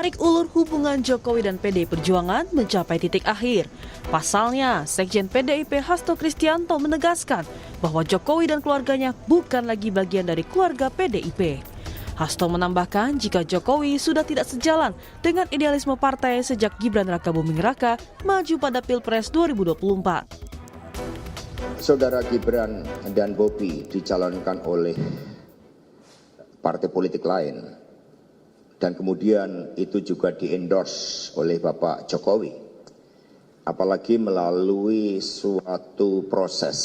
Tarik ulur hubungan Jokowi dan PDI Perjuangan mencapai titik akhir. Pasalnya, Sekjen PDIP Hasto Kristianto menegaskan bahwa Jokowi dan keluarganya bukan lagi bagian dari keluarga PDIP. Hasto menambahkan jika Jokowi sudah tidak sejalan dengan idealisme partai sejak Gibran Rakabuming Raka maju pada Pilpres 2024. Saudara Gibran dan Bobi dicalonkan oleh partai politik lain. Dan kemudian itu juga di-endorse oleh Bapak Jokowi. Apalagi melalui suatu proses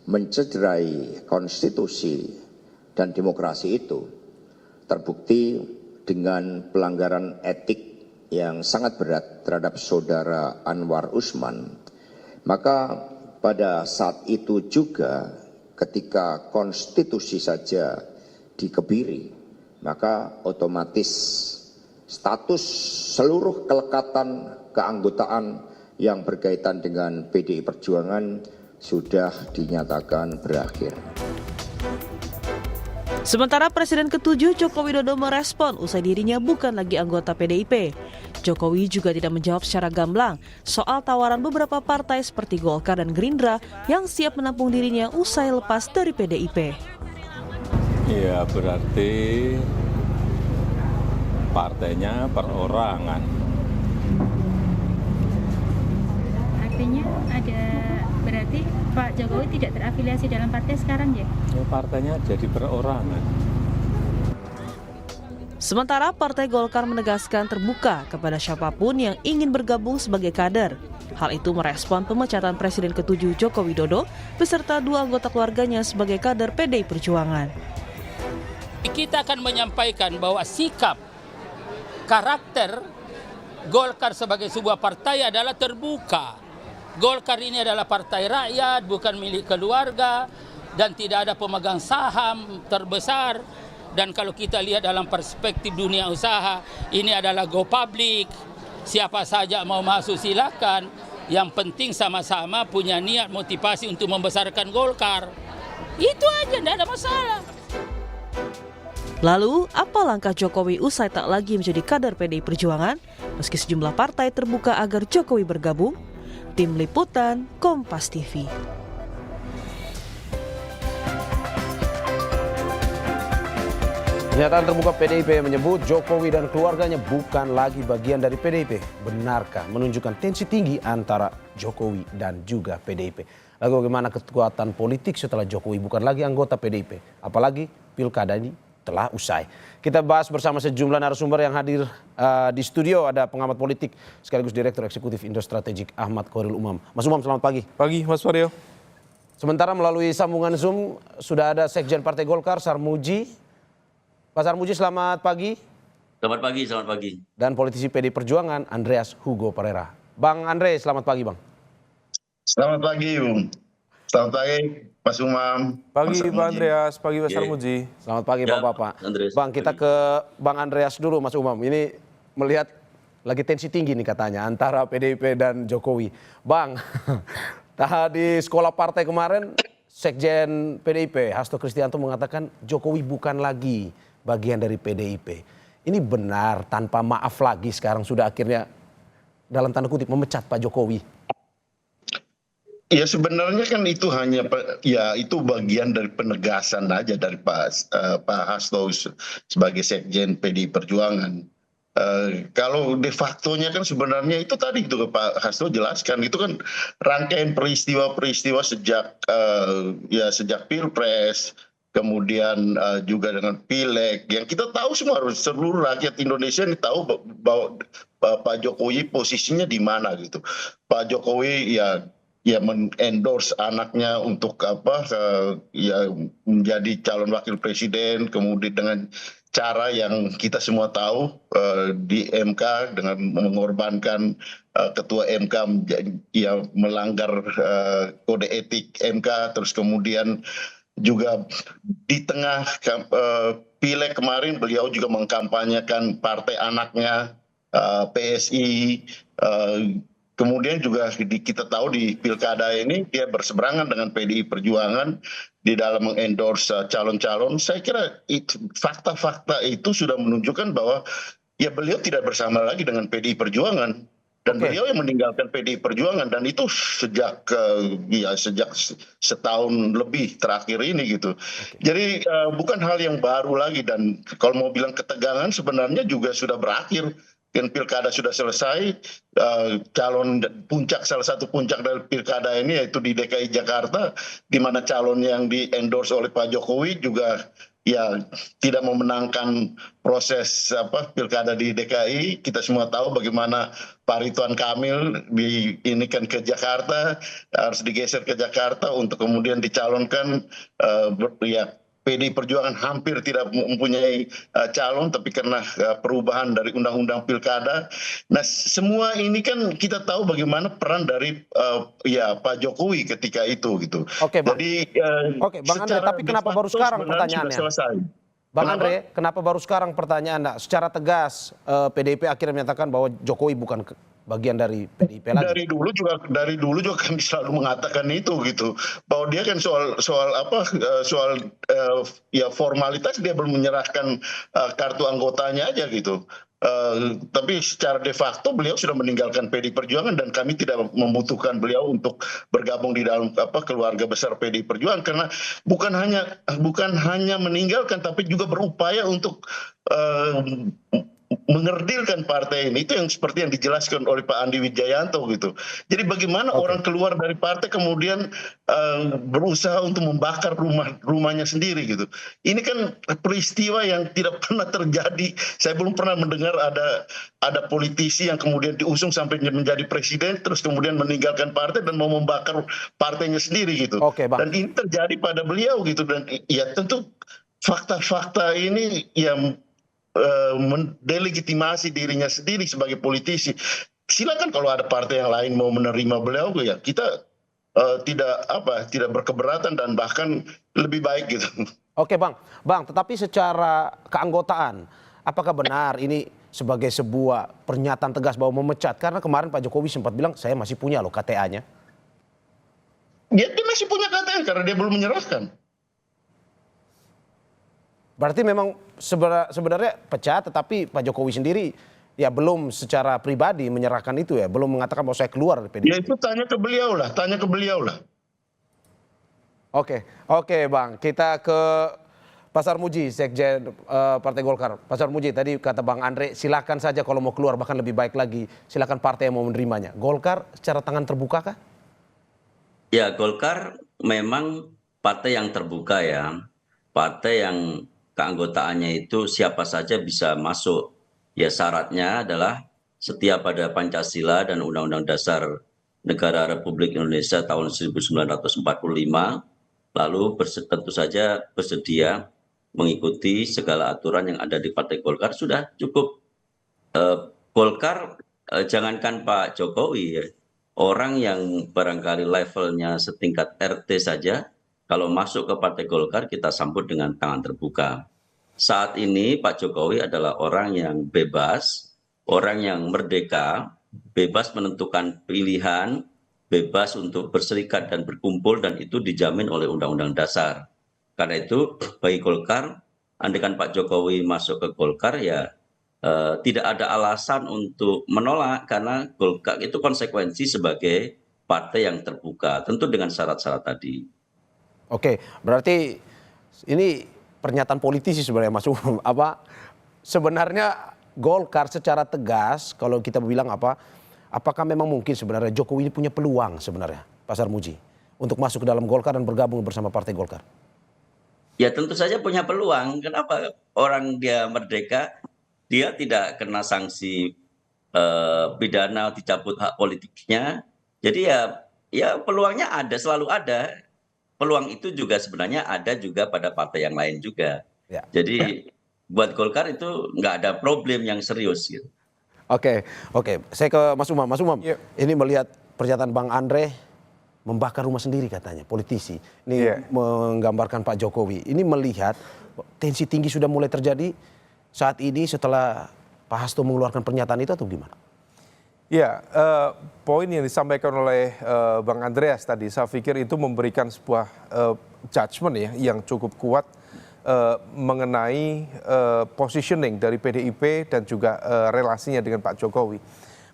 mencederai konstitusi dan demokrasi itu terbukti dengan pelanggaran etik yang sangat berat terhadap saudara Anwar Usman. Maka pada saat itu juga ketika konstitusi saja dikebiri, maka otomatis status seluruh kelekatan keanggotaan yang berkaitan dengan PDI Perjuangan sudah dinyatakan berakhir. Sementara Presiden ke-7 Joko Widodo merespon usai dirinya bukan lagi anggota PDIP. Jokowi juga tidak menjawab secara gamblang soal tawaran beberapa partai seperti Golkar dan Gerindra yang siap menampung dirinya usai lepas dari PDIP. Ya berarti partainya perorangan. Artinya ada berarti Pak Jokowi tidak terafiliasi dalam partai sekarang ya? Partainya jadi perorangan. Sementara Partai Golkar menegaskan terbuka kepada siapapun yang ingin bergabung sebagai kader. Hal itu merespon pemecatan Presiden ke-7 Joko Widodo beserta 2 anggota keluarganya sebagai kader PDI Perjuangan. Kita akan menyampaikan bahwa sikap karakter Golkar sebagai sebuah partai adalah terbuka. Golkar ini adalah partai rakyat, bukan milik keluarga, dan tidak ada pemegang saham terbesar. Dan kalau kita lihat dalam perspektif dunia usaha, ini adalah go public. Siapa saja mau masuk silakan. Yang penting sama-sama punya niat motivasi untuk membesarkan Golkar. Itu aja, tidak ada masalah. Lalu, apa langkah Jokowi usai tak lagi menjadi kader PDI Perjuangan? Meski sejumlah partai terbuka agar Jokowi bergabung? Tim Liputan, Kompas TV. Pernyataan terbuka PDIP menyebut Jokowi dan keluarganya bukan lagi bagian dari PDIP. Benarkah menunjukkan tensi tinggi antara Jokowi dan juga PDIP? Lalu bagaimana kekuatan politik setelah Jokowi bukan lagi anggota PDIP? Apalagi pilkada ini telah usai. Kita bahas bersama sejumlah narasumber yang hadir di studio. Ada pengamat politik sekaligus Direktur Eksekutif Indo Strategik Ahmad Khairul Umam. Mas Umam, selamat pagi. Pagi, Mas Mario. Sementara melalui sambungan Zoom sudah ada Sekjen Partai Golkar, Sarmuji. Pak Sarmuji, selamat pagi. Selamat pagi, selamat pagi. Dan politisi PDI Perjuangan, Andreas Hugo Pereira. Bang Andre, selamat pagi, Bang. Selamat pagi, Bung. Selamat pagi, Mas Umam. Pagi, Pak Andreas. Pagi, Mas Sarmuji. Selamat pagi, Ya, Bapak-Bapak. Andreas, Bang, kita ke Bang Andreas dulu, Mas Umam. Ini melihat lagi tensi tinggi nih katanya antara PDIP dan Jokowi. Bang, di sekolah partai kemarin, Sekjen PDIP Hasto Kristianto mengatakan Jokowi bukan lagi bagian dari PDIP. Ini benar tanpa maaf lagi sekarang sudah akhirnya dalam tanda kutip memecat Pak Jokowi. Ya sebenarnya kan itu hanya ya itu bagian dari penegasan aja dari Pak Hasto sebagai Sekjen PDI Perjuangan. Kalau de factonya kan sebenarnya itu tadi itu Pak Hasto jelaskan itu kan rangkaian peristiwa-peristiwa sejak sejak Pilpres, kemudian juga dengan Pileg yang kita tahu semua, harus seluruh rakyat Indonesia ini tahu bahwa Pak Jokowi posisinya di mana gitu. Pak Jokowi ya men-endorse anaknya untuk menjadi calon wakil presiden, kemudian dengan cara yang kita semua tahu di MK dengan mengorbankan ketua MK melanggar kode etik MK, terus kemudian juga di tengah Pileg kemarin beliau juga mengkampanyekan partai anaknya PSI. Kemudian juga kita tahu di pilkada ini dia berseberangan dengan PDI Perjuangan di dalam mengendorse calon-calon. Saya kira fakta-fakta itu sudah menunjukkan bahwa ya beliau tidak bersama lagi dengan PDI Perjuangan. Dan beliau yang meninggalkan PDI Perjuangan, dan itu sejak setahun lebih terakhir ini gitu. Jadi bukan hal yang baru lagi, dan kalau mau bilang ketegangan sebenarnya juga sudah berakhir. Kan pilkada sudah selesai, calon puncak, salah satu puncak dari pilkada ini yaitu di DKI Jakarta, di mana calon yang di-endorse oleh Pak Jokowi juga ya tidak memenangkan proses pilkada di DKI. Kita semua tahu bagaimana Pak Ridwan Kamil diinikan ke Jakarta, harus digeser ke Jakarta untuk kemudian dicalonkan. PDI Perjuangan hampir tidak mempunyai calon, tapi karena perubahan dari undang-undang pilkada. Nah, semua ini kan kita tahu bagaimana peran dari Pak Jokowi ketika itu gitu. Oke, Bang. Jadi Bang Andre, tapi kenapa baru sekarang pertanyaannya? Bang Andre, kenapa baru sekarang pertanyaan? Secara tegas PDIP akhirnya menyatakan bahwa Jokowi bukan bagian dari PDIP lagi. Dari dulu juga kami selalu mengatakan itu gitu, bahwa dia kan soal formalitas dia belum menyerahkan kartu anggotanya aja gitu. Tapi secara de facto beliau sudah meninggalkan PDI Perjuangan, dan kami tidak membutuhkan beliau untuk bergabung di dalam keluarga besar PDI Perjuangan, karena bukan hanya meninggalkan tapi juga berupaya untuk mengerdilkan partai ini. Itu yang seperti yang dijelaskan oleh Pak Andi Wijayanto gitu. Jadi bagaimana orang keluar dari partai kemudian berusaha untuk membakar rumahnya sendiri gitu. Ini kan peristiwa yang tidak pernah terjadi. Saya belum pernah mendengar ada politisi yang kemudian diusung sampai menjadi presiden terus kemudian meninggalkan partai dan mau membakar partainya sendiri gitu. Dan ini terjadi pada beliau gitu, dan ya tentu fakta-fakta ini yang mendelegitimasi dirinya sendiri sebagai politisi. Silakan kalau ada partai yang lain mau menerima beliau, ya kita tidak berkeberatan dan bahkan lebih baik gitu. Oke, Bang, tetapi secara keanggotaan, apakah benar ini sebagai sebuah pernyataan tegas bahwa memecat? Karena kemarin Pak Jokowi sempat bilang saya masih punya loh KTA-nya. Dia masih punya KTA karena dia belum menyerahkan. Berarti memang sebenarnya pecat, tetapi Pak Jokowi sendiri ya belum secara pribadi menyerahkan itu ya, belum mengatakan bahwa saya keluar dari PDIP. Ya itu tanya ke beliau lah. Oke, Bang, kita ke Pak Sarmuji, Sekjen Partai Golkar. Pak Sarmuji, tadi kata Bang Andre, silakan saja kalau mau keluar, bahkan lebih baik lagi, silakan partai yang mau menerimanya. Golkar secara tangan terbuka kah? Ya, Golkar memang partai yang terbuka ya, partai yang keanggotaannya itu siapa saja bisa masuk. Ya syaratnya adalah setia pada Pancasila dan Undang-Undang Dasar Negara Republik Indonesia tahun 1945, lalu tentu saja bersedia mengikuti segala aturan yang ada di Partai Golkar, sudah cukup. Golkar, jangankan Pak Jokowi, orang yang barangkali levelnya setingkat RT saja, kalau masuk ke Partai Golkar kita sambut dengan tangan terbuka. Saat ini Pak Jokowi adalah orang yang bebas, orang yang merdeka, bebas menentukan pilihan, bebas untuk berserikat dan berkumpul, dan itu dijamin oleh Undang-Undang Dasar. Karena itu bagi Golkar, andaikan Pak Jokowi masuk ke Golkar ya tidak ada alasan untuk menolak, karena Golkar itu konsekuensi sebagai partai yang terbuka, tentu dengan syarat-syarat tadi. Oke, berarti ini pernyataan politisi sebenarnya Mas Umam. Sebenarnya Golkar secara tegas kalau kita bilang apakah memang mungkin sebenarnya Jokowi ini punya peluang sebenarnya, Pak Sarmuji, untuk masuk ke dalam Golkar dan bergabung bersama Partai Golkar? Ya tentu saja punya peluang. Kenapa? Orang dia merdeka, dia tidak kena sanksi pidana, dicabut hak politiknya. Jadi ya peluangnya ada, selalu ada. Peluang itu juga sebenarnya ada juga pada partai yang lain juga. Ya. Jadi buat Golkar itu nggak ada problem yang serius gitu. Oke. Saya ke Mas Umam. Mas Umam, ini melihat pernyataan Bang Andre membakar rumah sendiri katanya, politisi. Ini menggambarkan Pak Jokowi. Ini melihat tensi tinggi sudah mulai terjadi saat ini setelah Pak Hasto mengeluarkan pernyataan itu atau gimana? Ya, poin yang disampaikan oleh Bang Andreas tadi, saya pikir itu memberikan sebuah judgement ya yang cukup kuat mengenai positioning dari PDIP dan juga relasinya dengan Pak Jokowi.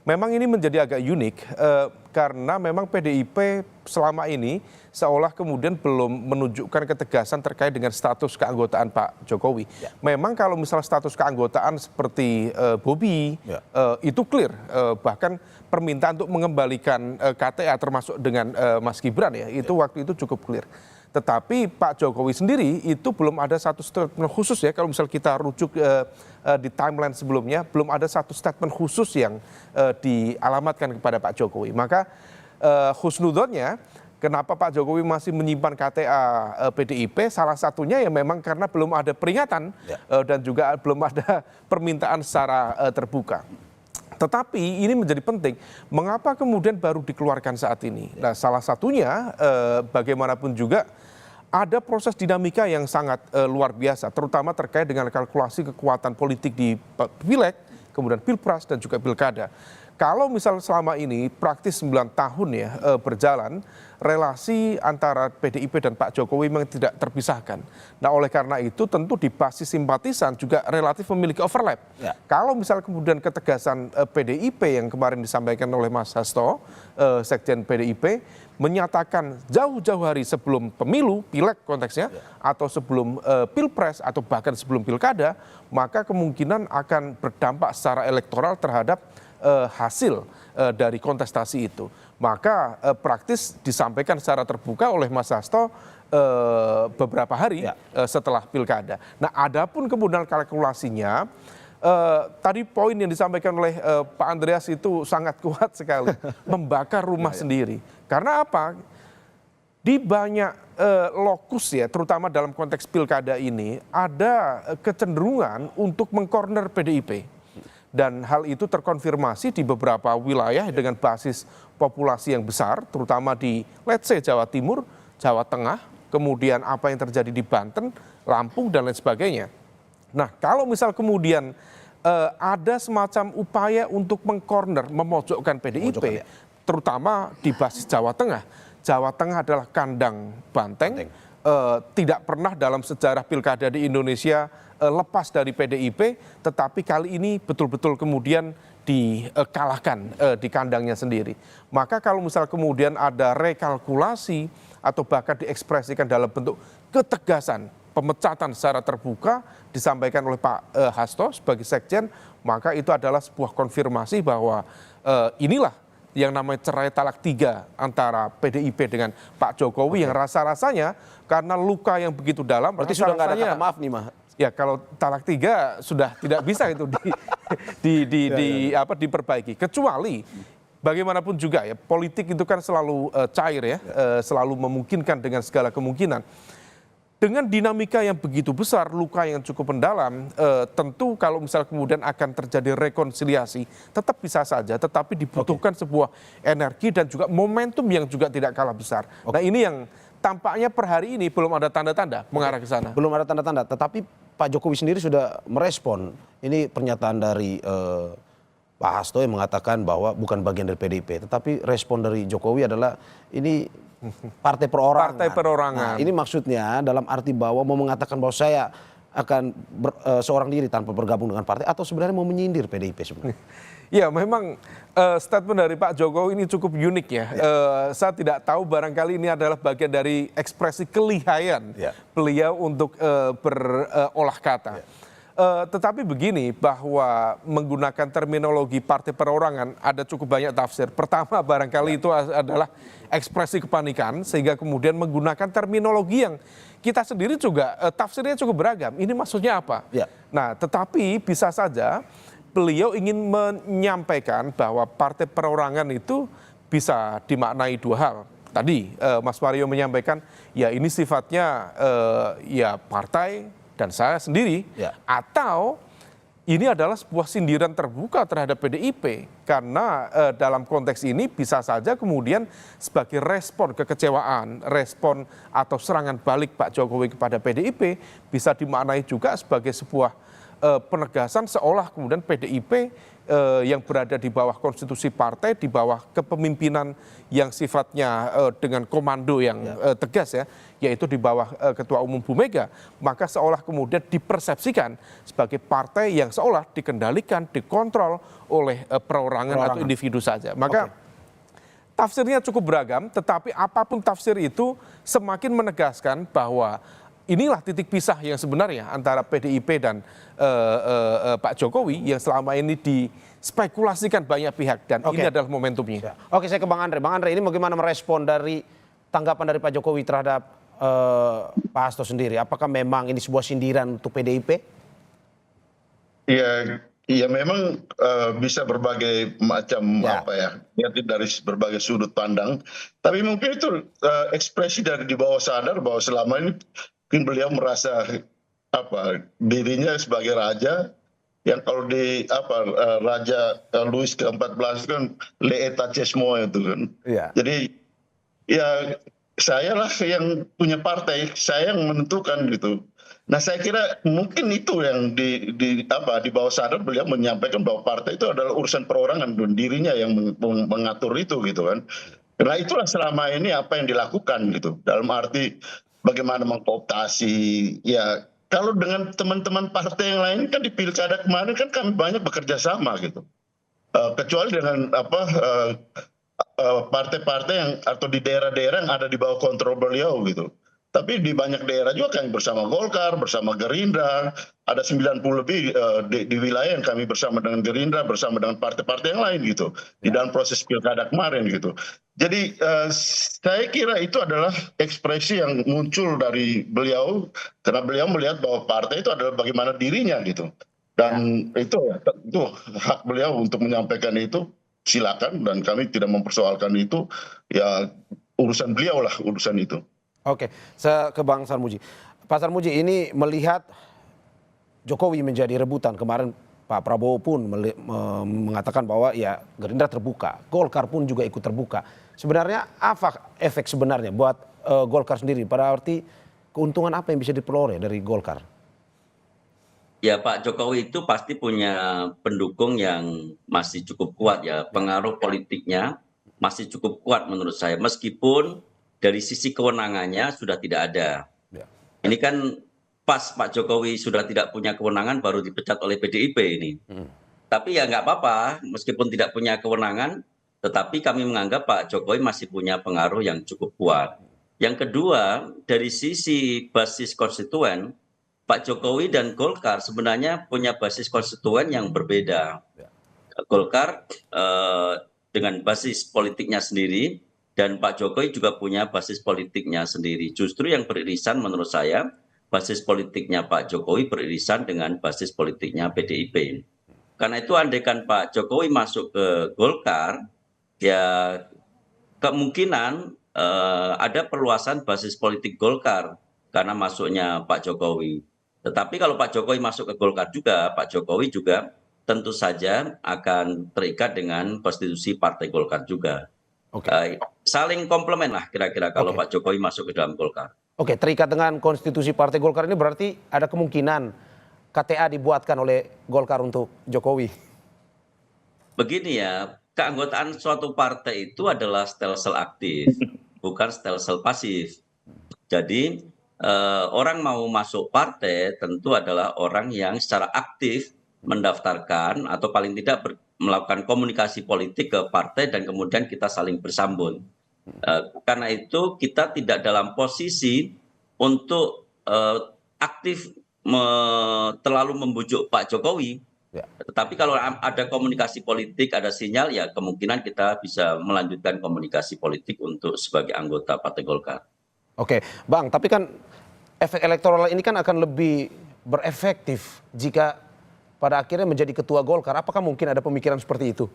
Memang ini menjadi agak unik karena memang PDIP selama ini seolah kemudian belum menunjukkan ketegasan terkait dengan status keanggotaan Pak Jokowi. Memang kalau misalnya status keanggotaan seperti Bobi itu clear, bahkan permintaan untuk mengembalikan KTA termasuk dengan Mas Gibran ya, itu waktu itu cukup clear. Tetapi Pak Jokowi sendiri itu belum ada satu statement khusus ya, kalau misal kita rujuk di timeline sebelumnya, belum ada satu statement khusus yang dialamatkan kepada Pak Jokowi. Maka husnudonnya, kenapa Pak Jokowi masih menyimpan KTA PDIP, salah satunya ya memang karena belum ada peringatan dan juga belum ada permintaan secara terbuka. Tetapi ini menjadi penting, mengapa kemudian baru dikeluarkan saat ini? Nah, salah satunya bagaimanapun juga ada proses dinamika yang sangat luar biasa, terutama terkait dengan kalkulasi kekuatan politik di Pileg, kemudian Pilpres dan juga Pilkada. Kalau misal selama ini praktis 9 tahun ya berjalan, relasi antara PDIP dan Pak Jokowi memang tidak terpisahkan. Nah, oleh karena itu tentu di basis simpatisan juga relatif memiliki overlap. Kalau misal kemudian ketegasan PDIP yang kemarin disampaikan oleh Mas Hasto, Sekjen PDIP, menyatakan jauh-jauh hari sebelum pemilu, Pileg konteksnya, atau sebelum Pilpres atau bahkan sebelum Pilkada, maka kemungkinan akan berdampak secara elektoral terhadap hasil dari kontestasi itu. Maka praktis disampaikan secara terbuka oleh Mas Hasto beberapa hari setelah Pilkada. Nah, adapun kemudian kalkulasinya, tadi poin yang disampaikan oleh Pak Andreas itu sangat kuat sekali, membakar rumah sendiri. Karena apa? Di banyak lokus ya, terutama dalam konteks Pilkada ini, ada kecenderungan untuk mengkorner PDIP. Dan hal itu terkonfirmasi di beberapa wilayah dengan basis populasi yang besar, terutama di let's say Jawa Timur, Jawa Tengah, kemudian apa yang terjadi di Banten, Lampung, dan lain sebagainya. Nah, kalau misal kemudian ada semacam upaya untuk mengkorner, memojokkan PDIP, terutama di basis Jawa Tengah. Jawa Tengah adalah kandang banteng, tidak pernah dalam sejarah pilkada di Indonesia lepas dari PDIP, tetapi kali ini betul-betul kemudian dikalahkan di kandangnya sendiri. Maka kalau misal kemudian ada rekalkulasi atau bahkan diekspresikan dalam bentuk ketegasan, pemecatan secara terbuka disampaikan oleh Pak Hasto sebagai sekjen, maka itu adalah sebuah konfirmasi bahwa inilah yang namanya cerai talak 3 antara PDIP dengan Pak Jokowi yang rasa-rasanya karena luka yang begitu dalam. Berarti sudah nggak ada kata maaf nih, Mah. Ya, kalau talak 3 sudah tidak bisa itu diperbaiki. Kecuali bagaimanapun juga ya, politik itu kan selalu cair ya, selalu memungkinkan dengan segala kemungkinan. Dengan dinamika yang begitu besar, luka yang cukup mendalam, tentu kalau misal kemudian akan terjadi rekonsiliasi, tetap bisa saja, tetapi dibutuhkan sebuah energi dan juga momentum yang juga tidak kalah besar. Nah, ini yang tampaknya per hari ini belum ada tanda-tanda mengarah ke sana. Belum ada tanda-tanda, tetapi Pak Jokowi sendiri sudah merespon. Ini pernyataan dari Pak Hasto yang mengatakan bahwa bukan bagian dari PDIP, tetapi respon dari Jokowi adalah ini partai perorangan. Partai perorangan. Nah, ini maksudnya dalam arti bahwa mau mengatakan bahwa saya akan seorang diri tanpa bergabung dengan partai, atau sebenarnya mau menyindir PDIP sebenarnya? Ya, memang statement dari Pak Jokowi ini cukup unik ya. Saya tidak tahu, barangkali ini adalah bagian dari ekspresi kelihayan beliau untuk berolah kata. Tetapi begini, bahwa menggunakan terminologi partai perorangan ada cukup banyak tafsir. Pertama, barangkali itu adalah ekspresi kepanikan, sehingga kemudian menggunakan terminologi yang kita sendiri juga tafsirnya cukup beragam. Ini maksudnya apa? Nah, tetapi bisa saja beliau ingin menyampaikan bahwa partai perorangan itu bisa dimaknai dua hal. Tadi Mas Mario menyampaikan, ya ini sifatnya ya partai dan saya sendiri, atau ini adalah sebuah sindiran terbuka terhadap PDIP. Karena dalam konteks ini bisa saja kemudian sebagai respon kekecewaan, respon atau serangan balik Pak Jokowi kepada PDIP, bisa dimaknai juga sebagai sebuah penegasan seolah kemudian PDIP yang berada di bawah konstitusi partai, di bawah kepemimpinan yang sifatnya dengan komando yang tegas ya, yaitu di bawah Ketua Umum Bu Mega, maka seolah kemudian dipersepsikan sebagai partai yang seolah dikendalikan, dikontrol oleh perorangan atau individu saja. Maka tafsirnya cukup beragam, tetapi apapun tafsir itu semakin menegaskan bahwa inilah titik pisah yang sebenarnya antara PDIP dan Pak Jokowi yang selama ini dispekulasikan banyak pihak, dan ini adalah momentumnya. Oke, saya ke Bang Andre. Bang Andre, ini bagaimana merespon dari tanggapan dari Pak Jokowi terhadap Pak Hasto sendiri? Apakah memang ini sebuah sindiran untuk PDIP? Ya memang bisa berbagai macam lihat dari berbagai sudut pandang. Tapi mungkin itu ekspresi dari di bawah sadar bahwa selama ini mungkin beliau merasa dirinya sebagai raja yang kalau di Raja Louis ke-14 kan le état-chessement itu kan. Jadi ya saya lah yang punya partai, saya yang menentukan gitu. Nah saya kira mungkin itu yang di bawah sadar beliau menyampaikan bahwa partai itu adalah urusan perorangan dan dirinya yang mengatur itu gitu kan. Karena itulah selama ini apa yang dilakukan gitu. Dalam arti bagaimana mengkooptasi, ya kalau dengan teman-teman partai yang lain kan di pilkada kemarin kan kami banyak bekerja sama gitu. Kecuali dengan partai-partai yang atau di daerah-daerah yang ada di bawah kontrol beliau gitu. Tapi di banyak daerah juga kami bersama Golkar, bersama Gerindra, ada 90 lebih di wilayah yang kami bersama dengan Gerindra, bersama dengan partai-partai yang lain gitu, di dalam proses pilkada kemarin gitu. Jadi saya kira itu adalah ekspresi yang muncul dari beliau, karena beliau melihat bahwa partai itu adalah bagaimana dirinya gitu. Dan itu hak beliau untuk menyampaikan itu, silakan, dan kami tidak mempersoalkan itu, ya urusan beliau lah urusan itu. Oke, saya ke Bang Sarmuji. Pak Sarmuji, ini melihat Jokowi menjadi rebutan. Kemarin Pak Prabowo pun mengatakan bahwa ya Gerindra terbuka, Golkar pun juga ikut terbuka. Sebenarnya apa efek sebenarnya buat Golkar sendiri? Pada arti keuntungan apa yang bisa diperoleh dari Golkar? Ya Pak Jokowi itu pasti punya pendukung yang masih cukup kuat ya. Pengaruh politiknya masih cukup kuat menurut saya. Meskipun dari sisi kewenangannya sudah tidak ada. Ini kan pas Pak Jokowi sudah tidak punya kewenangan baru dipecat oleh PDIP ini. Tapi ya nggak apa-apa, meskipun tidak punya kewenangan, tetapi kami menganggap Pak Jokowi masih punya pengaruh yang cukup kuat. Yang kedua, dari sisi basis konstituen, Pak Jokowi dan Golkar sebenarnya punya basis konstituen yang berbeda. Golkar dengan basis politiknya sendiri, dan Pak Jokowi juga punya basis politiknya sendiri. Justru yang beririsan menurut saya, basis politiknya Pak Jokowi beririsan dengan basis politiknya PDIP. Karena itu andaikan Pak Jokowi masuk ke Golkar, ya kemungkinan ada perluasan basis politik Golkar karena masuknya Pak Jokowi. Tetapi kalau Pak Jokowi masuk ke Golkar juga, Pak Jokowi juga tentu saja akan terikat dengan konstitusi Partai Golkar juga. Saling komplement lah kira-kira kalau Pak Jokowi masuk ke dalam Golkar. Oke, terikat dengan konstitusi Partai Golkar ini berarti ada kemungkinan KTA dibuatkan oleh Golkar untuk Jokowi. Begini ya, keanggotaan suatu partai itu adalah stelsel aktif, bukan stelsel pasif. Jadi orang mau masuk partai tentu adalah orang yang secara aktif mendaftarkan atau paling tidak melakukan komunikasi politik ke partai dan kemudian kita saling bersambung. Karena itu kita tidak dalam posisi untuk aktif terlalu membujuk Pak Jokowi. Tetapi kalau ada komunikasi politik, ada sinyal, ya kemungkinan kita bisa melanjutkan komunikasi politik untuk sebagai anggota Partai Golkar. Oke, Bang, tapi kan efek elektoral ini kan akan lebih berefektif jika pada akhirnya menjadi ketua Golkar. Apakah mungkin ada pemikiran seperti itu?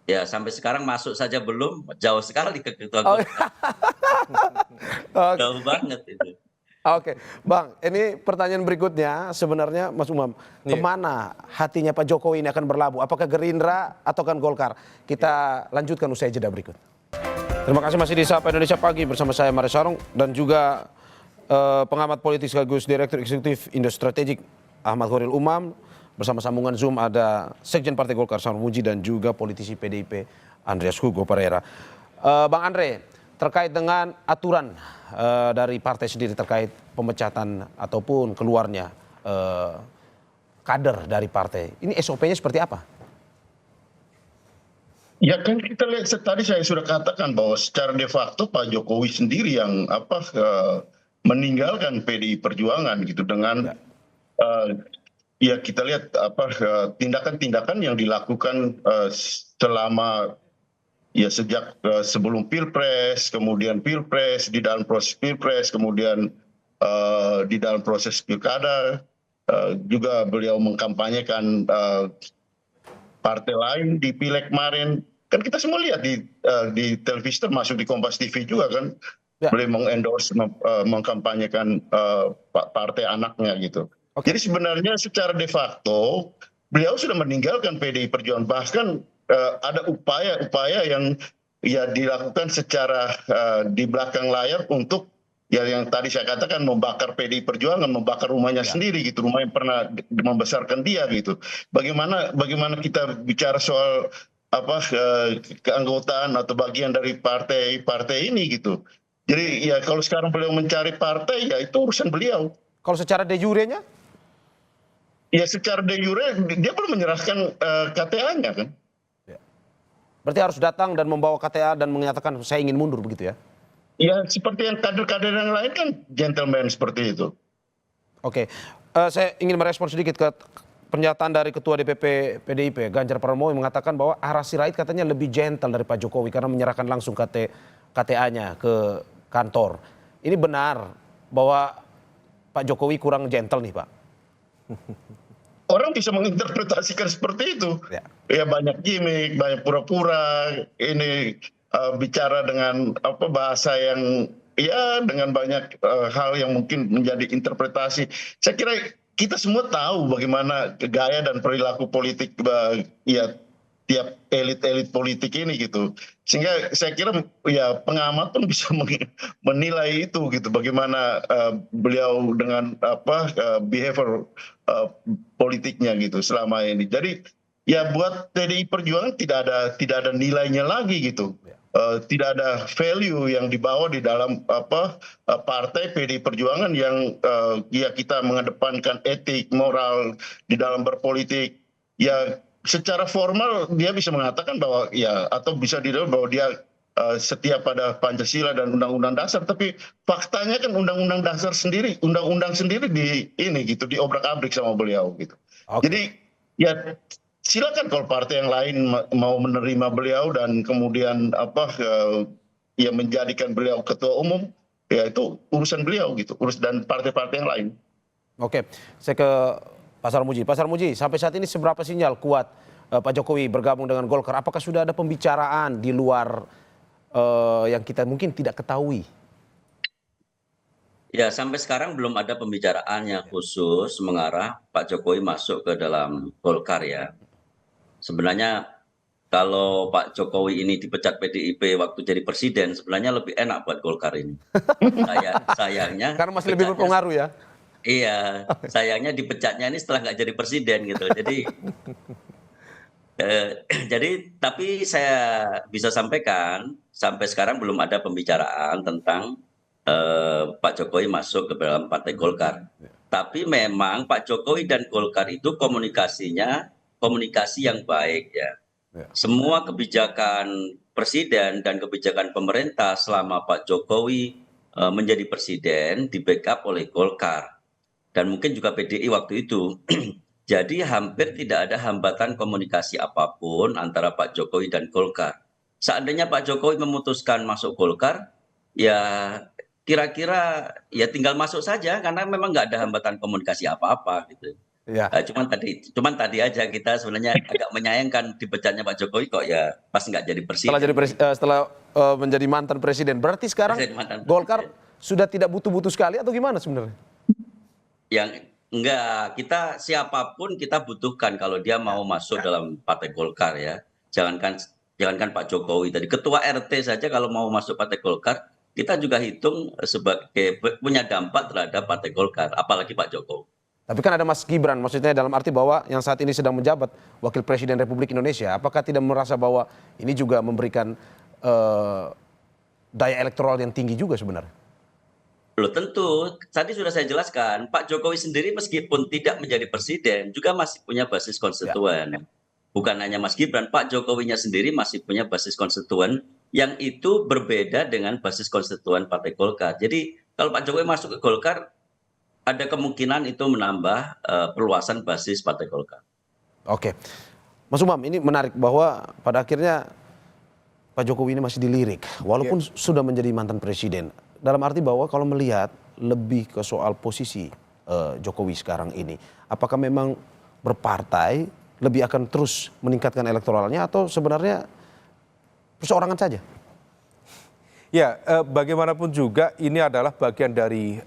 Ya sampai sekarang masuk saja belum, jauh sekali ke ketua Golkar. Jauh banget itu. Oke, Bang, ini pertanyaan berikutnya sebenarnya Mas Umam, kemana hatinya Pak Jokowi ini akan berlabuh? Apakah Gerindra atau kan Golkar? Kita lanjutkan usai jeda berikut. Terima kasih masih di Sapa Indonesia Pagi bersama saya Maria Sarung dan juga pengamat politik sekaligus Direktur Eksekutif Indo Strategik Ahmad Khairil Umam. Bersama sambungan Zoom ada Sekjen Partai Golkar Sahrul Muji dan juga politisi PDIP Andreas Hugo Pereira. Bang Andre, terkait dengan aturan dari partai sendiri terkait pemecatan ataupun keluarnya kader dari partai, ini SOP-nya seperti apa? Ya kan kita lihat tadi saya sudah katakan bahwa secara de facto Pak Jokowi sendiri yang meninggalkan PDI Perjuangan gitu dengan ya kita lihat tindakan-tindakan yang dilakukan selama ya sejak sebelum Pilpres, kemudian Pilpres, di dalam proses Pilpres, kemudian di dalam proses Pilkada, juga beliau mengkampanyekan partai lain di Pileg kemarin. Kan kita semua lihat di televisi termasuk di Kompas TV juga kan, beliau mengendorse, mengkampanyekan partai anaknya gitu. Jadi sebenarnya secara de facto beliau sudah meninggalkan PDI Perjuangan, bahkan ada upaya-upaya yang ya dilakukan secara di belakang layar untuk ya yang tadi saya katakan membakar PDI Perjuangan, membakar rumahnya sendiri gitu, rumah yang pernah membesarkan dia gitu. Bagaimana kita bicara soal keanggotaan atau bagian dari partai ini gitu. Jadi ya kalau sekarang beliau mencari partai ya itu urusan beliau. Kalau secara de jure-nya? Ya secara de jure dia belum menyerahkan KTA-nya kan. Berarti harus datang dan membawa KTA dan menyatakan saya ingin mundur begitu ya? Ya seperti yang kader-kader yang lain kan gentleman seperti itu. Oke, saya ingin merespon sedikit ke pernyataan dari Ketua DPP PDIP Ganjar Pranowo yang mengatakan bahwa Ara Sirait katanya lebih gentle dari Pak Jokowi karena menyerahkan langsung KTA-nya ke kantor. Ini benar bahwa Pak Jokowi kurang gentle nih Pak? Orang bisa menginterpretasikan seperti itu. Ya banyak gimmick, banyak pura-pura, ini bicara dengan bahasa yang ya dengan banyak hal yang mungkin menjadi interpretasi. Saya kira kita semua tahu bagaimana gaya dan perilaku politik ya tiap elit-elit politik ini gitu. Sehingga saya kira ya pengamat pun bisa menilai itu gitu, bagaimana beliau dengan behavior politiknya gitu selama ini. Jadi ya buat PDI Perjuangan tidak ada nilainya lagi gitu. Tidak ada value yang dibawa di dalam partai PDI Perjuangan yang ya kita mengedepankan etik, moral di dalam berpolitik. Ya secara formal dia bisa mengatakan bahwa ya atau bisa dilihat bahwa dia setia pada Pancasila dan Undang-Undang Dasar, tapi faktanya kan Undang-Undang Dasar sendiri, undang-undang sendiri diobrak-abrik sama beliau gitu. Jadi ya silakan kalau partai yang lain mau menerima beliau dan kemudian ya menjadikan beliau ketua umum, ya itu urusan beliau gitu, dan partai-partai yang lain. Oke, saya ke Pak Sahrul Muji. Pak Sahrul Muji, sampai saat ini seberapa sinyal kuat Pak Jokowi bergabung dengan Golkar? Apakah sudah ada pembicaraan di luar yang kita mungkin tidak ketahui? Ya, sampai sekarang belum ada pembicaraan yang khusus mengarah Pak Jokowi masuk ke dalam Golkar ya. Sebenarnya kalau Pak Jokowi ini dipecat PDIP waktu jadi presiden, sebenarnya lebih enak buat Golkar ini. Sayangnya karena masih lebih berpengaruh ya. Iya, sayangnya dipecatnya ini setelah nggak jadi presiden gitu. Jadi tapi saya bisa sampaikan sampai sekarang belum ada pembicaraan tentang Pak Jokowi masuk ke dalam Partai Golkar. Tapi memang Pak Jokowi dan Golkar itu komunikasinya komunikasi yang baik ya. Semua kebijakan presiden dan kebijakan pemerintah selama Pak Jokowi menjadi presiden di backup oleh Golkar. Dan mungkin juga PDI waktu itu. Jadi hampir tidak ada hambatan komunikasi apapun antara Pak Jokowi dan Golkar. Seandainya Pak Jokowi memutuskan masuk Golkar, ya kira-kira ya tinggal masuk saja karena memang nggak ada hambatan komunikasi apa-apa gitu. Ya. Cuman tadi aja kita sebenarnya agak menyayangkan dipecatnya Pak Jokowi kok ya pas nggak jadi presiden. Setelah menjadi mantan presiden, berarti sekarang Golkar sudah tidak butuh-butuh sekali atau gimana sebenarnya? Yang enggak, kita siapapun kita butuhkan kalau dia mau masuk dalam Partai Golkar ya. Jangankan Pak Jokowi tadi, ketua RT saja kalau mau masuk Partai Golkar, kita juga hitung sebagai punya dampak terhadap Partai Golkar, apalagi Pak Jokowi. Tapi kan ada Mas Gibran, maksudnya dalam arti bahwa yang saat ini sedang menjabat Wakil Presiden Republik Indonesia, apakah tidak merasa bahwa ini juga memberikan daya elektoral yang tinggi juga sebenarnya? Loh tentu, tadi sudah saya jelaskan, Pak Jokowi sendiri meskipun tidak menjadi presiden, juga masih punya basis konstituen. Bukan hanya Mas Gibran, Pak Jokowinya sendiri masih punya basis konstituen yang itu berbeda dengan basis konstituen Partai Golkar. Jadi kalau Pak Jokowi masuk ke Golkar, ada kemungkinan itu menambah perluasan basis Partai Golkar. Oke, Mas Umam, ini menarik bahwa pada akhirnya Pak Jokowi ini masih dilirik, walaupun sudah menjadi mantan presiden. Dalam arti bahwa kalau melihat lebih ke soal posisi Jokowi sekarang ini, apakah memang berpartai lebih akan terus meningkatkan elektoralnya atau sebenarnya perseorangan saja? Ya, bagaimanapun juga ini adalah bagian dari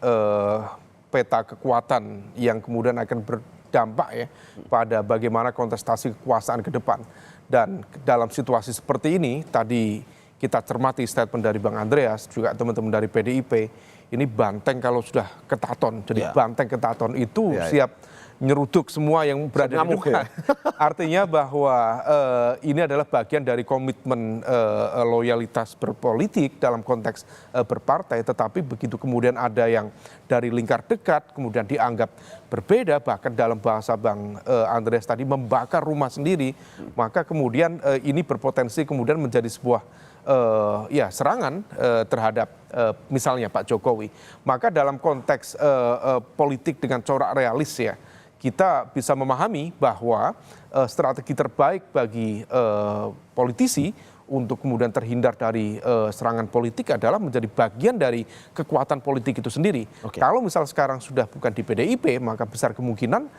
peta kekuatan yang kemudian akan berdampak ya pada bagaimana kontestasi kekuasaan ke depan. Dan dalam situasi seperti ini, tadi kita cermati statement dari Bang Andreas, juga teman-teman dari PDIP, ini banteng kalau sudah ketaton. Jadi banteng ketaton itu siap nyeruduk semua yang berada di depan. Artinya bahwa ini adalah bagian dari komitmen loyalitas berpolitik dalam konteks berpartai, tetapi begitu kemudian ada yang dari lingkar dekat kemudian dianggap berbeda, bahkan dalam bahasa Bang Andreas tadi membakar rumah sendiri, maka kemudian ini berpotensi kemudian menjadi sebuah serangan terhadap misalnya Pak Jokowi. Maka dalam konteks politik dengan corak realis ya, kita bisa memahami bahwa strategi terbaik bagi politisi untuk kemudian terhindar dari serangan politik adalah menjadi bagian dari kekuatan politik itu sendiri. Kalau misal sekarang sudah bukan di PDIP, maka besar kemungkinan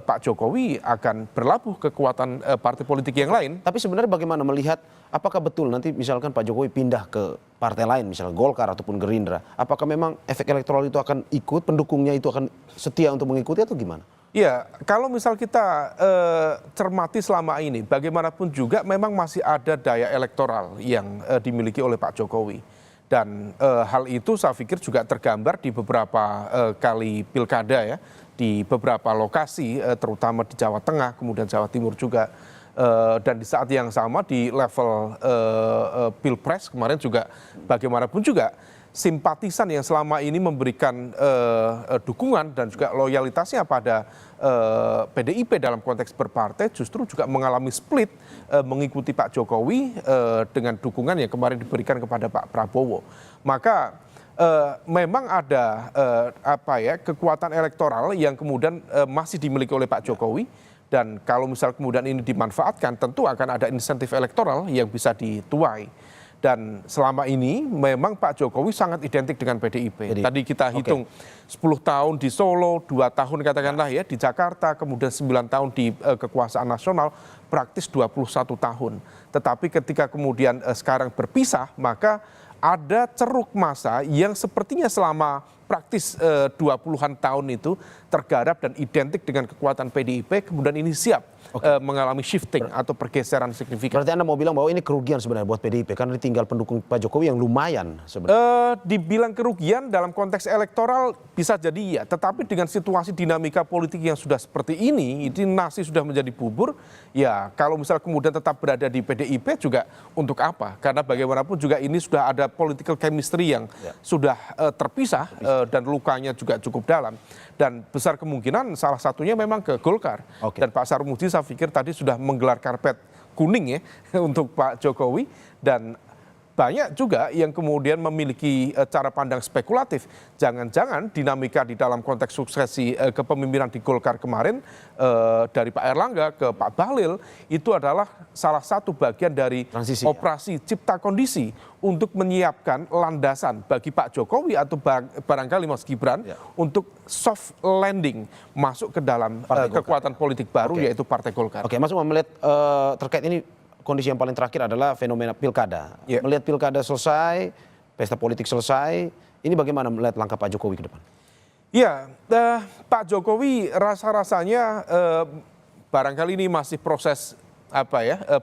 Pak Jokowi akan berlabuh ke kekuatan partai politik yang lain. Tapi sebenarnya bagaimana melihat apakah betul nanti misalkan Pak Jokowi pindah ke partai lain, misalnya Golkar ataupun Gerindra, apakah memang efek elektoral itu akan ikut, pendukungnya itu akan setia untuk mengikuti atau gimana? Ya, kalau misal kita cermati selama ini, bagaimanapun juga memang masih ada daya elektoral yang dimiliki oleh Pak Jokowi. Dan hal itu saya pikir juga tergambar di beberapa kali pilkada ya, di beberapa lokasi, terutama di Jawa Tengah, kemudian Jawa Timur juga. Dan di saat yang sama di level Pilpres kemarin juga bagaimanapun juga simpatisan yang selama ini memberikan dukungan dan juga loyalitasnya pada PDIP dalam konteks berpartai justru juga mengalami split mengikuti Pak Jokowi dengan dukungan yang kemarin diberikan kepada Pak Prabowo. Maka memang ada kekuatan elektoral yang kemudian masih dimiliki oleh Pak Jokowi. Dan kalau misal kemudian ini dimanfaatkan, tentu akan ada insentif elektoral yang bisa dituai. Dan selama ini memang Pak Jokowi sangat identik dengan PDIP. Tadi kita hitung 10 tahun di Solo, 2 tahun katakanlah ya di Jakarta, kemudian 9 tahun di kekuasaan nasional, praktis 21 tahun. Tetapi ketika kemudian sekarang berpisah, maka ada ceruk massa yang sepertinya selama praktis 20-an tahun itu tergarap dan identik dengan kekuatan PDIP, kemudian ini siap mengalami shifting atau pergeseran signifikan. Berarti Anda mau bilang bahwa ini kerugian sebenarnya buat PDIP karena ditinggal pendukung Pak Jokowi yang lumayan sebenarnya. Dibilang kerugian dalam konteks elektoral bisa jadi ya, tetapi dengan situasi dinamika politik yang sudah seperti ini nasi sudah menjadi bubur, ya kalau misal kemudian tetap berada di PDIP juga untuk apa? Karena bagaimanapun juga ini sudah ada political chemistry yang sudah terpisah dan lukanya juga cukup dalam. Dan besar kemungkinan salah satunya memang ke Golkar. Dan Pak Sarmuji saya pikir tadi sudah menggelar karpet kuning ya untuk Pak Jokowi. Dan banyak juga yang kemudian memiliki cara pandang spekulatif. Jangan-jangan dinamika di dalam konteks suksesi kepemimpinan di Golkar kemarin dari Pak Erlangga ke Pak Bahlil itu adalah salah satu bagian dari transisi, operasi cipta kondisi untuk menyiapkan landasan bagi Pak Jokowi atau barangkali Mas Gibran untuk soft landing masuk ke dalam kekuatan politik baru yaitu Partai Golkar. Oke, Mas melihat terkait ini kondisi yang paling terakhir adalah fenomena pilkada. Melihat pilkada selesai, pesta politik selesai, ini bagaimana melihat langkah Pak Jokowi ke depan? Ya, Pak Jokowi rasa-rasanya barangkali ini masih proses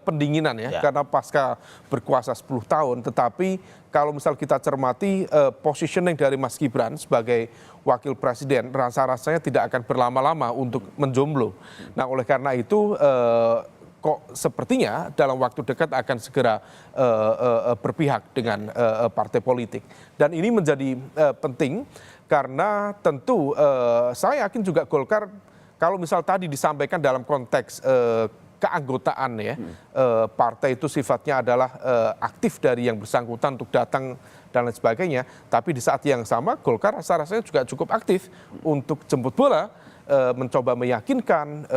pendinginan Ya. karena pasca berkuasa 10 tahun, tetapi kalau misal kita cermati positioning dari Mas Gibran sebagai wakil presiden, rasa-rasanya tidak akan berlama-lama untuk menjomblo. Nah, oleh karena itu kok sepertinya dalam waktu dekat akan segera berpihak dengan partai politik. Dan ini menjadi penting karena tentu saya yakin juga Golkar, kalau misal tadi disampaikan dalam konteks keanggotaan ya, partai itu sifatnya adalah aktif dari yang bersangkutan untuk datang dan lain sebagainya, tapi di saat yang sama Golkar rasa-rasanya juga cukup aktif untuk jemput bola, mencoba meyakinkan,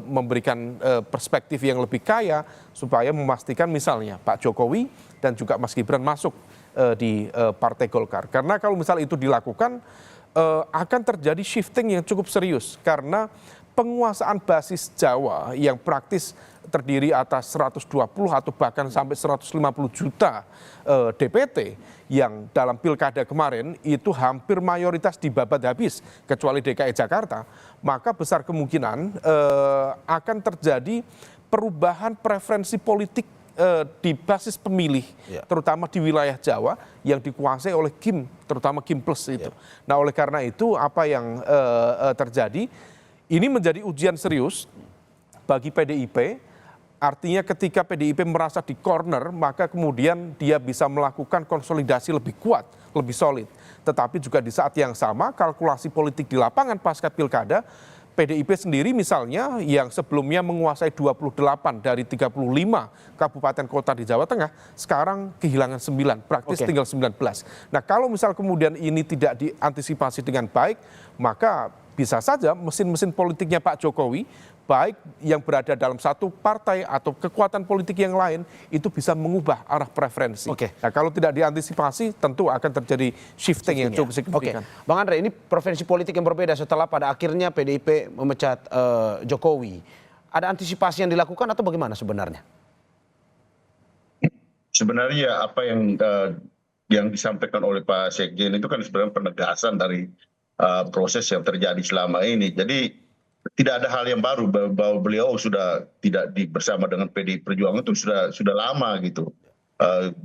memberikan perspektif yang lebih kaya supaya memastikan misalnya Pak Jokowi dan juga Mas Gibran masuk di Partai Golkar. Karena kalau misal itu dilakukan akan terjadi shifting yang cukup serius karena penguasaan basis Jawa yang praktis terdiri atas 120 atau bahkan sampai 150 juta DPT yang dalam pilkada kemarin itu hampir mayoritas dibabat habis kecuali DKI Jakarta, maka besar kemungkinan akan terjadi perubahan preferensi politik di basis pemilih, terutama di wilayah Jawa yang dikuasai oleh Kim, terutama Kim Plus itu. Nah, oleh karena itu apa yang terjadi ini menjadi ujian serius bagi PDIP, artinya ketika PDIP merasa di corner, maka kemudian dia bisa melakukan konsolidasi lebih kuat, lebih solid. Tetapi juga di saat yang sama, kalkulasi politik di lapangan pasca pilkada, PDIP sendiri misalnya yang sebelumnya menguasai 28 dari 35 kabupaten kota di Jawa Tengah, sekarang kehilangan 9, praktis tinggal 19. Nah, kalau misal kemudian ini tidak diantisipasi dengan baik, maka bisa saja mesin-mesin politiknya Pak Jokowi, baik yang berada dalam satu partai atau kekuatan politik yang lain, itu bisa mengubah arah preferensi. Nah, kalau tidak diantisipasi, tentu akan terjadi shifting yang cukup signifikan. Bang Andre, ini preferensi politik yang berbeda setelah pada akhirnya PDIP memecat Jokowi. Ada antisipasi yang dilakukan atau bagaimana sebenarnya? Sebenarnya apa yang disampaikan oleh Pak Sekjen itu kan sebenarnya penegasan dari proses yang terjadi selama ini. Jadi tidak ada hal yang baru bahwa beliau sudah tidak bersama dengan PDI Perjuangan itu sudah lama gitu.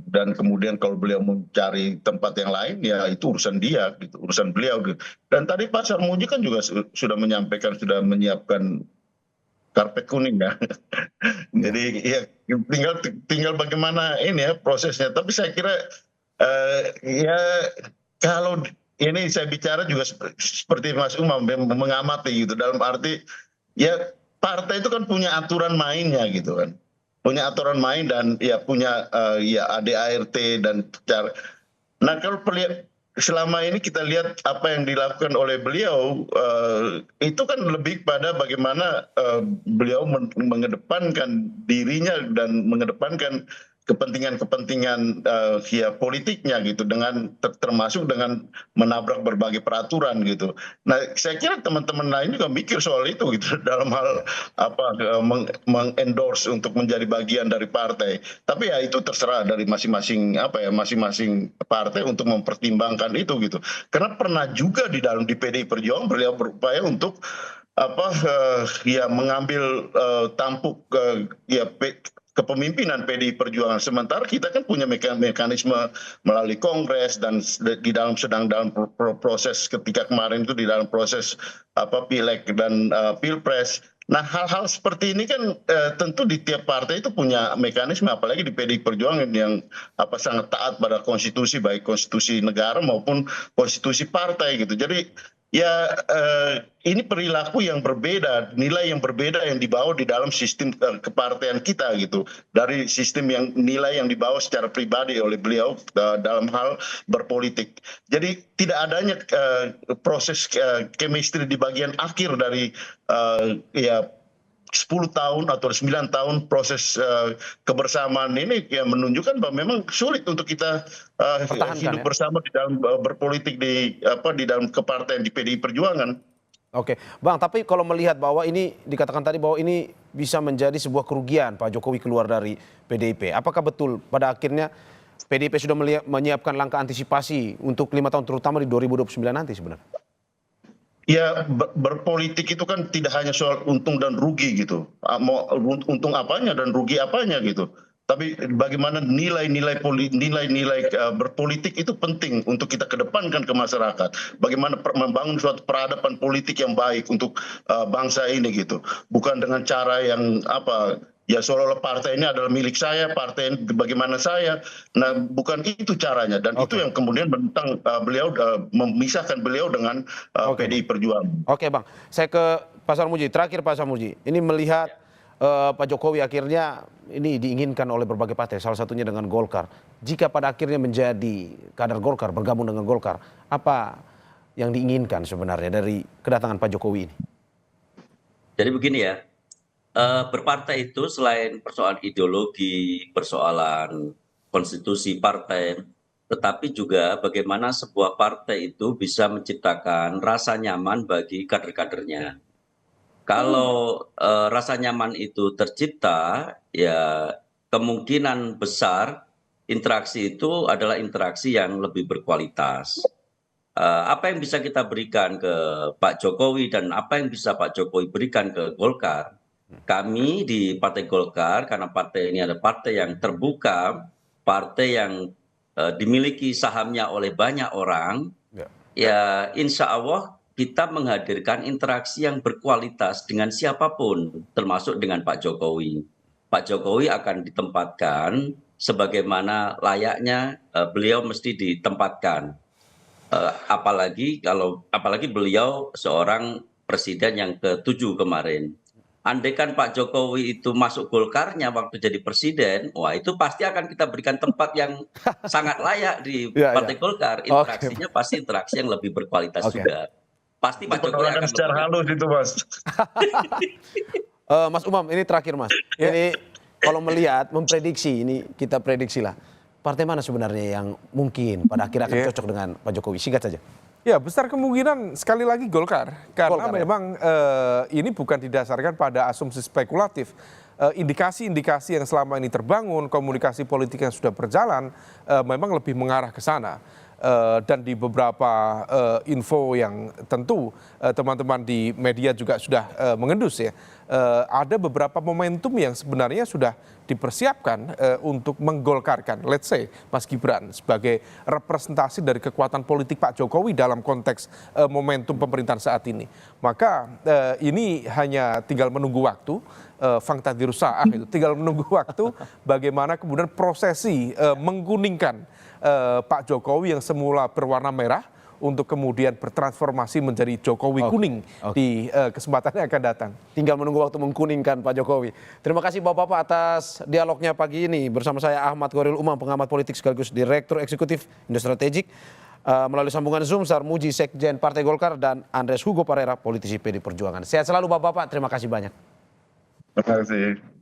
Dan kemudian kalau beliau mencari tempat yang lain, ya itu urusan dia, gitu, urusan beliau. Gitu. Dan tadi Pak Sarmuji kan juga sudah menyampaikan, sudah menyiapkan karpet kuning ya. Jadi ya tinggal bagaimana ini ya prosesnya. Tapi saya kira ya kalau ini saya bicara juga seperti Mas Umam mengamati gitu, dalam arti ya partai itu kan punya aturan mainnya gitu kan, punya aturan main dan ya punya ya ADART dan cara. Nah, kalau selama ini kita lihat apa yang dilakukan oleh beliau itu kan lebih pada bagaimana beliau mengedepankan dirinya dan mengedepankan kepentingan-kepentingan ya politiknya gitu, dengan termasuk dengan menabrak berbagai peraturan gitu. Nah, saya kira teman-teman lain juga mikir soal itu gitu dalam hal mengendorse untuk menjadi bagian dari partai. Tapi ya itu terserah dari masing-masing masing-masing partai untuk mempertimbangkan itu gitu. Karena pernah juga di PDI Perjuangan beliau berupaya untuk ya mengambil tampuk kepemimpinan PDI Perjuangan. Sementara kita kan punya mekanisme melalui Kongres dan sedang dalam proses ketika kemarin itu di dalam proses Pileg dan Pilpres. Nah, hal-hal seperti ini kan tentu di tiap partai itu punya mekanisme, apalagi di PDI Perjuangan yang sangat taat pada konstitusi, baik konstitusi negara maupun konstitusi partai gitu. Jadi ya ini perilaku yang berbeda, nilai yang berbeda yang dibawa di dalam sistem kepartean kita gitu, dari sistem yang nilai yang dibawa secara pribadi oleh beliau dalam hal berpolitik. Jadi tidak adanya proses chemistry di bagian akhir dari ya 10 tahun atau 9 tahun proses kebersamaan ini yang menunjukkan bahwa memang sulit untuk kita hidup bersama di dalam berpolitik di dalam kepartean di PDI Perjuangan. Oke, Bang, tapi kalau melihat bahwa ini dikatakan tadi bahwa ini bisa menjadi sebuah kerugian Pak Jokowi keluar dari PDIP, apakah betul pada akhirnya PDIP sudah menyiapkan langkah antisipasi untuk 5 tahun terutama di 2029 nanti sebenarnya? Ya berpolitik itu kan tidak hanya soal untung dan rugi gitu. Mau untung apanya dan rugi apanya gitu. Tapi bagaimana nilai-nilai berpolitik itu penting untuk kita kedepankan ke masyarakat. Bagaimana membangun suatu peradaban politik yang baik untuk bangsa ini gitu. Bukan dengan cara yang ya seolah-olah partai ini adalah milik saya, partai ini bagaimana saya. Nah, bukan itu caranya. Dan itu yang kemudian menentang beliau, memisahkan beliau dengan PDI Perjuangan. Oke Bang, saya ke Pak Sarmuji. Terakhir Pak Sarmuji, ini melihat Pak Jokowi akhirnya ini diinginkan oleh berbagai partai, salah satunya dengan Golkar. Jika pada akhirnya menjadi kader Golkar, bergabung dengan Golkar, apa yang diinginkan sebenarnya dari kedatangan Pak Jokowi ini? Jadi begini ya, berpartai itu selain persoalan ideologi, persoalan konstitusi partai, tetapi juga bagaimana sebuah partai itu bisa menciptakan rasa nyaman bagi kader-kadernya. Kalau rasa nyaman itu tercipta, ya kemungkinan besar interaksi itu adalah interaksi yang lebih berkualitas. Apa yang bisa kita berikan ke Pak Jokowi dan apa yang bisa Pak Jokowi berikan ke Golkar? Kami di Partai Golkar, karena partai ini adalah partai yang terbuka, partai yang dimiliki sahamnya oleh banyak orang, ya insya Allah kita menghadirkan interaksi yang berkualitas dengan siapapun, termasuk dengan Pak Jokowi. Pak Jokowi akan ditempatkan sebagaimana layaknya beliau mesti ditempatkan. Apalagi beliau seorang presiden yang ke-7 kemarin. Andaikan Pak Jokowi itu masuk Golkarnya waktu jadi presiden, wah itu pasti akan kita berikan tempat yang sangat layak di Partai Golkar. Interaksinya pasti interaksi yang lebih berkualitas juga. Pasti Pak Jokowi akan secara halus itu, Mas. Mas Umam, ini terakhir Mas. Ini kalau melihat, memprediksi, ini kita prediksi lah. Partai mana sebenarnya yang mungkin pada akhirnya akan cocok dengan Pak Jokowi? Singkat saja. Ya, besar kemungkinan sekali lagi Golkar. Karena memang ini bukan didasarkan pada asumsi spekulatif. Indikasi-indikasi yang selama ini terbangun, komunikasi politik yang sudah berjalan, memang lebih mengarah ke sana. Dan di beberapa info yang tentu teman-teman di media juga sudah mengendus ya, ada beberapa momentum yang sebenarnya sudah dipersiapkan untuk menggolkarkan, let's say Mas Gibran sebagai representasi dari kekuatan politik Pak Jokowi dalam konteks momentum pemerintahan saat ini. Maka ini hanya tinggal menunggu waktu, fakta dirusa'ah itu, tinggal menunggu waktu bagaimana kemudian prosesi mengkuningkan Pak Jokowi yang semula berwarna merah untuk kemudian bertransformasi menjadi Jokowi kuning di kesempatan yang akan datang. Tinggal menunggu waktu mengkuningkan Pak Jokowi. Terima kasih Bapak-Bapak atas dialognya pagi ini. Bersama saya Ahmad Koril Umam, pengamat politik sekaligus Direktur Eksekutif Indo Strategik. Melalui sambungan Zoom, Sarmuji, Sekjen Partai Golkar, dan Andres Hugo Parera, politisi PDI Perjuangan. Sehat selalu Bapak-Bapak, terima kasih banyak. Terima kasih.